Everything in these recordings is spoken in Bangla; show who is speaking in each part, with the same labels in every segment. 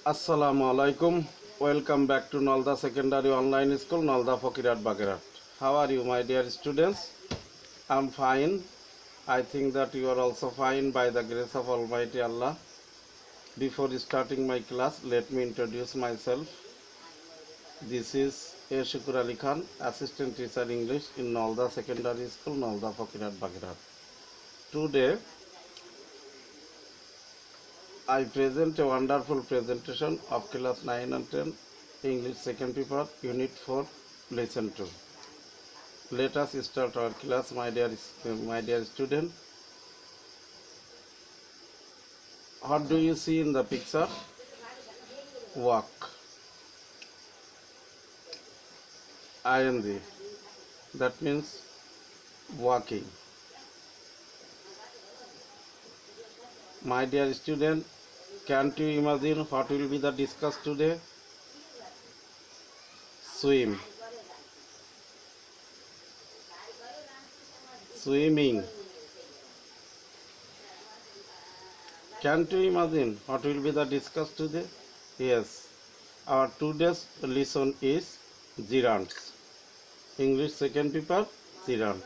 Speaker 1: Assalamu alaikum. Welcome back to Nalda Secondary Online School, Nalda Fakirat Bagerat. How are you, my dear students? I'm fine. I think that you are also fine by the grace of Almighty Allah. Before starting my class, let me introduce myself. This is A. Shukur Ali Khan, Assistant Teacher English in Nalda Secondary School, Nalda Fakirat Bagerat. Today, I present a wonderful presentation of class 9 and 10 English second paper unit 4 lesson 2. Let us start our class, my dear student. What do you see in the picture? Walk. ING. That means walking. My dear student, can't you imagine what will be the discussed today? Swim. Swimming. Can't you imagine what will be the discussed today? Yes. Our today's lesson is gerunds. English second paper, gerund.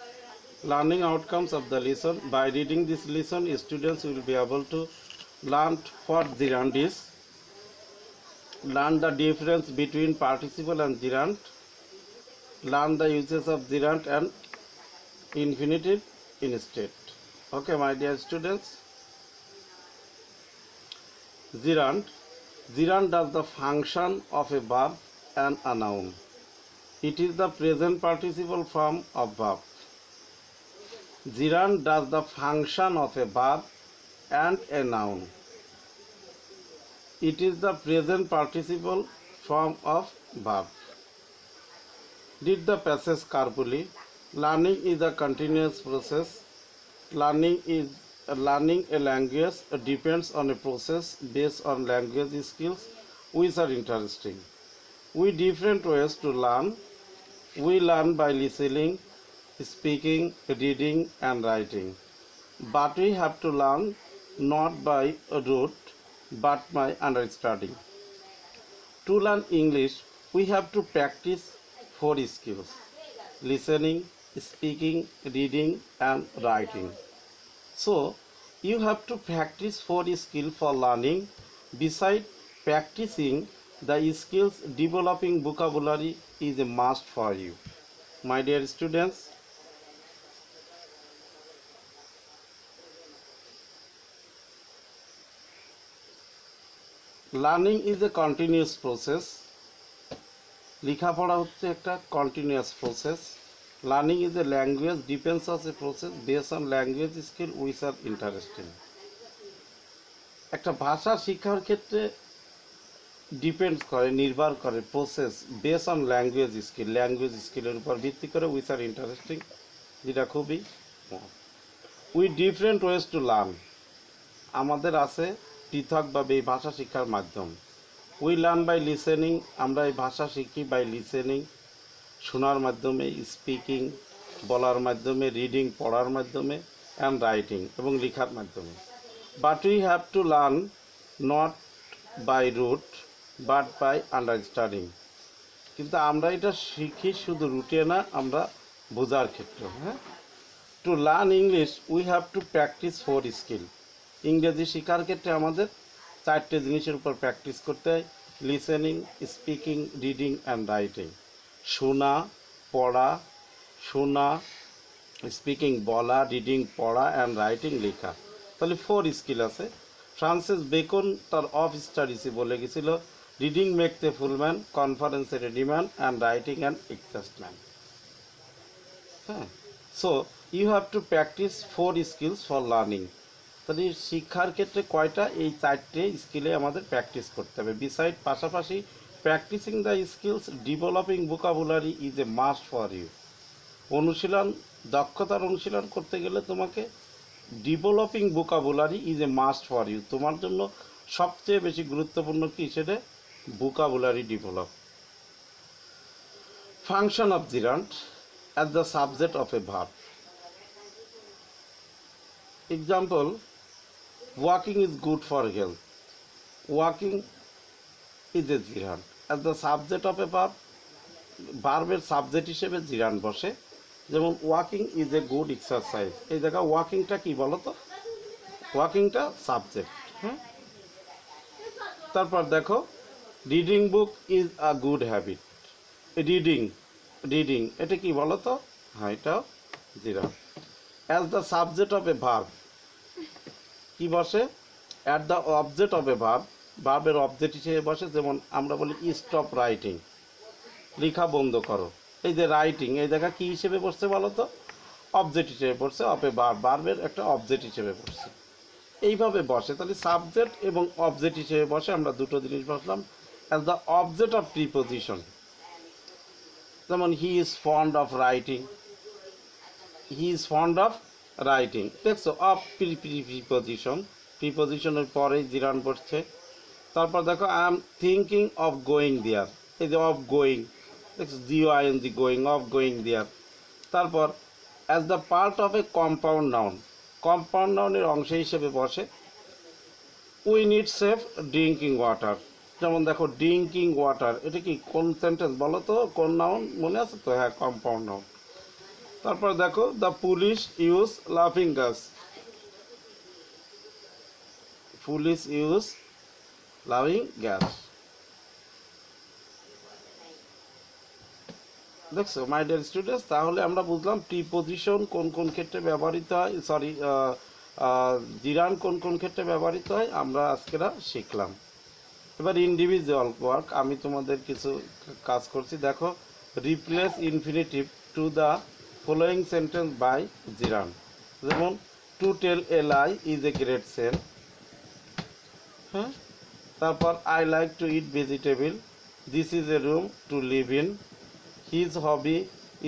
Speaker 1: Learning outcomes of the lesson. By reading this lesson, students will be able to learn what gerund is, learn the difference between participle and gerund, learn the uses of gerund and infinitive instead. Okay, my dear students. Gerund. Gerund does the function of a verb and a noun. It is the present participle form of verb. Gerund does the function of a verb and a noun. It is the present participle form of verb. Read the passage carefully. Learning is a continuous process. Learning a language depends on a process based on language skills which are interesting. We different ways to learn. We learn by listening, speaking, reading and writing. But we have to learn not by rote but by understanding. To learn English, we have to practice 4 skills: listening, speaking, reading and writing. So, you have to practice 4 skills for learning. Besides practicing the skills, developing vocabulary is a must for you. My dear students, learning is a continuous process. লেখাপড়া হচ্ছে একটা continuous process. Learning is a language depends on a process based on language skill which are interesting. একটা ভাষা শিক্ষার ক্ষেত্রে ডিপেন্ডস করে, নির্ভর করে প্রসেস বেসড অন ল্যাঙ্গুয়েজ স্কিলের উপর ভিত্তি করে উইচ আর ইন্টারেস্টিং, যেটা খুবই. We different ways to learn. আমাদের আছে পৃথকভাবে এই ভাষা শিক্ষার মাধ্যম. We learn by listening. আমরা এই ভাষা শিখি বাই লিসেনিং, শোনার মাধ্যমে, স্পিকিং বলার মাধ্যমে, রিডিং পড়ার মাধ্যমে অ্যান্ড রাইটিং এবং লেখার মাধ্যমে. But we have to learn not by rote but by understanding. কিন্তু আমরা এটা শিখি শুধু রুটে না, আমরা বোঝার ক্ষেত্রে. হ্যাঁ, to learn English we have to practise 4 skill. ইংরেজি শেখার ক্ষেত্রে আমাদের 4টে জিনিসের উপর প্র্যাকটিস করতে হয়: listening, speaking, reading and writing. শোনা, পড়া, শোনা, স্পিকিং বলা, রিডিং পড়া অ্যান্ড রাইটিং লেখা. তাহলে 4 স্কিল আছে. ফ্রান্সিস বেকন তার অফ স্টাডিসে বলে গেছিল, reading make the full man, কনফারেন্সের demand and writing and exact man. হ্যাঁ, so you have to practise 4 skills for learning. তাহলে শিক্ষার ক্ষেত্রে কয়টা? এই 4টে স্কিলে আমাদের প্র্যাকটিস করতে হবে. বিসাইড পাশাপাশি practising the skills, developing vocabulary is a must for you. অনুশীলন, দক্ষতার অনুশীলন করতে গেলে তোমাকে developing vocabulary is a must for you. তোমার জন্য সবচেয়ে বেশি গুরুত্বপূর্ণ কি? সেটা vocabulary develop. Function of gerund as the subject of a verb. Example, walking is good for health. Walking is a gerund. As the subject of a verb, ভার্বের সাবজেক্ট হিসেবে জিরান বসে। যেমন walking is a good exercise, এই জায়গায় ওয়াকিংটা কি বলো তো, ওয়াকিংটা সাবজেক্ট। হ্যাঁ, তারপর দেখো reading book is a good habit, reading, reading এটা কি বলো তো, হ্যাঁ এটাও gerund. As the subject of a verb কি বসে, at the object of a verb, ভার্বের অবজেক্ট হিসেবে বসে। যেমন আমরা বলি স্টপ রাইটিং, লেখা বন্ধ করো। এই যে রাইটিং, এই জায়গা কি হিসেবে বসছে বলো তো, অবজেক্ট হিসেবে পড়ছে, অফ এ ভার্ব, ভার্বের একটা অবজেক্ট হিসেবে পড়ছে। এইভাবে বসে, তাহলে সাবজেক্ট এবং অবজেক্ট হিসেবে বসে। আমরা দুটো জিনিস বসলাম। As the object of preposition, যেমন he is fond of writing, he is fond of writing, দেখছো অফ প্রিপোজিশন, প্রিপোজিশনের পরে জিরান বসছে। তারপর দেখো I am thinking of going there, এই যে অফ গোয়িং, দেখছো GOING, going, of going there. তারপর as the part of a compound noun, compound নাউনের অংশ হিসেবে বসে। We need safe drinking water, যেমন দেখো ড্রিঙ্কিং ওয়াটার, এটা কি কোন সেন্টেন্স বলো তো, কোন নাউন মনে আছে তো, হ্যাঁ কম্পাউন্ড নাউন। তারপর দেখো দ্য পুলিশ ইউজ লাফিং গ্যাস, পুলিশ ইউজ লাফিং গ্যাস, দেখছো মাই ডিয়ার স্টুডেন্টস। তাহলে আমরা বুঝলাম প্রিপোজিশন কোন কোন ক্ষেত্রে ব্যবহৃত হয়, সরি জিরান কোন কোন ক্ষেত্রে ব্যবহৃত হয়, আমরা আজকেরা শিখলাম। এবার ইন্ডিভিজুয়াল ওয়ার্ক, আমি তোমাদের কিছু কাজ করছি। দেখো replace infinitive to the following sentence by gerund. যেমন to tell a lie is a great sin. হ্যাঁ, তারপর I like to eat vegetable, this is a room to live in, his hobby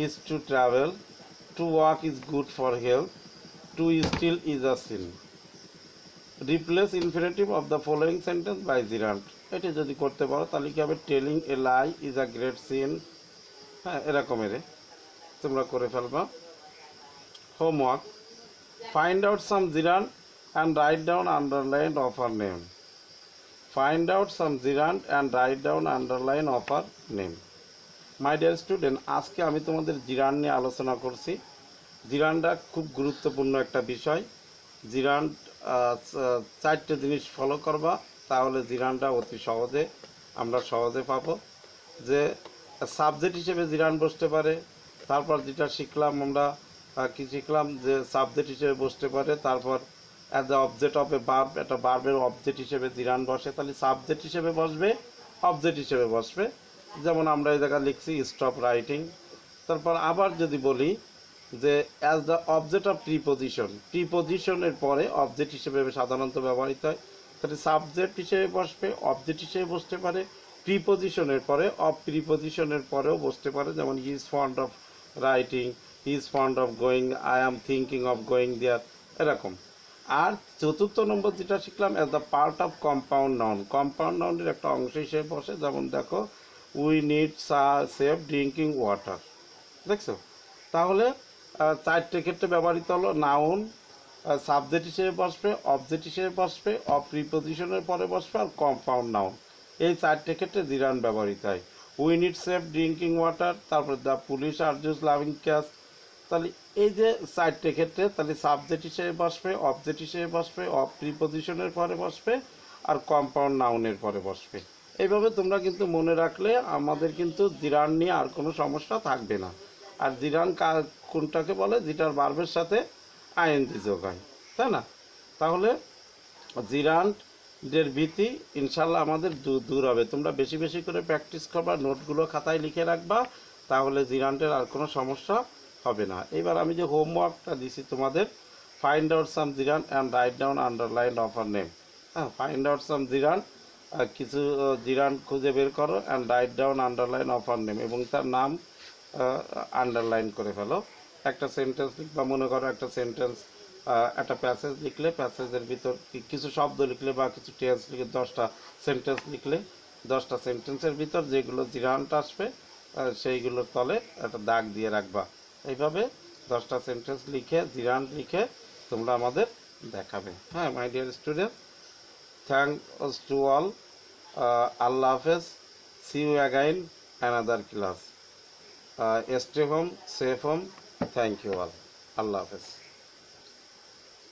Speaker 1: is to travel, to walk is good for health, to steal is a sin. Replace infinitive of the following sentence by gerund, এটি যদি করতে পারো তাহলে কি হবে, telling a lie is a great sin. হ্যাঁ, এরকমের তোমরা করে ফেলবা। Homework, find out some gerund and write down underline of R name, find out some gerund and write down underline of R name. My dear student, আজকে আমি তোমাদের জিরান নিয়ে আলোচনা করছি। জিরানটা খুব গুরুত্বপূর্ণ একটা বিষয়। জিরান চারটে জিনিস ফলো করবা, তাহলে জিরানটা অতি সহজে আমরা সহজে পাবো। যে সাবজেক্ট হিসেবে জিরান বসতে পারে। তারপর যেটা শিখলাম আমরা, কি শিখলাম, যে সাবজেক্ট হিসেবে বসতে পারে। তারপর as the object of a verb, একটা ভার্বের অবজেক্ট হিসেবে জিরান বসে, তাহলে সাবজেক্ট হিসেবে বসবে, অবজেক্ট হিসেবে বসবে। যেমন আমরা এই জায়গায় লিখছি স্টপ রাইটিং। তারপর আবার যদি বলি যে as the object of preposition, প্রিপোজিশনের পরে অবজেক্ট হিসেবে সাধারণত ব্যবহৃত হয়, তাহলে সাবজেক্ট হিসেবে বসবে, অবজেক্ট হিসেবে বসতে পারে, প্রিপোজিশনের পরে, অফ প্রিপোজিশনের পরেও বসতে পারে। যেমন he is fond of writing, he is fond of going, I am thinking of going there, এরকম। আর চতুর্থ নম্বর যেটা শিখলাম, as the part of compound noun, compound নাউনের একটা অংশ হিসেবে বসে। যেমন দেখো we need safe drinking water, দেখছো। তাহলে চারটে ক্ষেত্রে ব্যবহৃত হলো, নাউন সাবজেক্ট হিসেবে বসবে, অবজেক্ট হিসেবে বসবে, অফ প্রিপোজিশনের পরে বসবে, আর কম্পাউন্ড নাউন। এই চারটে ক্ষেত্রে জিরান ব্যবহৃত হয়। We need safe drinking water, তারপরে দ্য পুলিশ আরজুস লাভিং ক্যাশ। তাহলে এই যে চারটে ক্ষেত্রে, তাহলে সাবজেক্ট হিসেবে বসবে, অবজেক্ট হিসেবে বসবে, অফ প্রিপোজিশনের পরে বসবে, আর কম্পাউন্ড নাউনের পরে বসবে। এইভাবে তোমরা কিন্তু মনে রাখলে আমাদের কিন্তু জিরান নিয়ে আর কোনো সমস্যা থাকবে না। আর জিরান কোনটাকে বলে, যেটার ভার্বের সাথে আইএনজি যোগ হয়, তাই না? তাহলে জিরানের ভীতি ইনশাল্লাহ আমাদের দূর হবে। তোমরা বেশি বেশি করে প্র্যাকটিস করবা, নোটগুলো খাতায় লিখে রাখবা, তাহলে জিরানের আর কোনো সমস্যা হবে না। এবার আমি যে হোমওয়ার্কটা দিছি তোমাদের, find out some gerund and write down underline of R name. হ্যাঁ, ফাইন্ড আউট সাম জিরান, কিছু জিরান খুঁজে বের করো, and write down underline of R name, এবং তার নাম আন্ডারলাইন করে ফেলো। একটা সেন্টেন্স লিখবা, মনে করো একটা সেন্টেন্স, একটা প্যাসেজ লিখলে, প্যাসেজের ভিতর কিছু শব্দ লিখলে বা কিছু টেন্স লিখে 10টা সেন্টেন্স লিখলে, 10টা সেন্টেন্সের ভিতর যেগুলো জিরানটা আসবে সেইগুলোর তলে একটা দাগ দিয়ে রাখবা। এইভাবে 10টা সেন্টেন্স লিখে, জিরান লিখে তোমরা আমাদের দেখাবে। হ্যাঁ my dear student, thanks to all আল্লাহ হাফেজ, see you again another class, stay home, safe home, thank you all, আল্লাহ হাফেজ।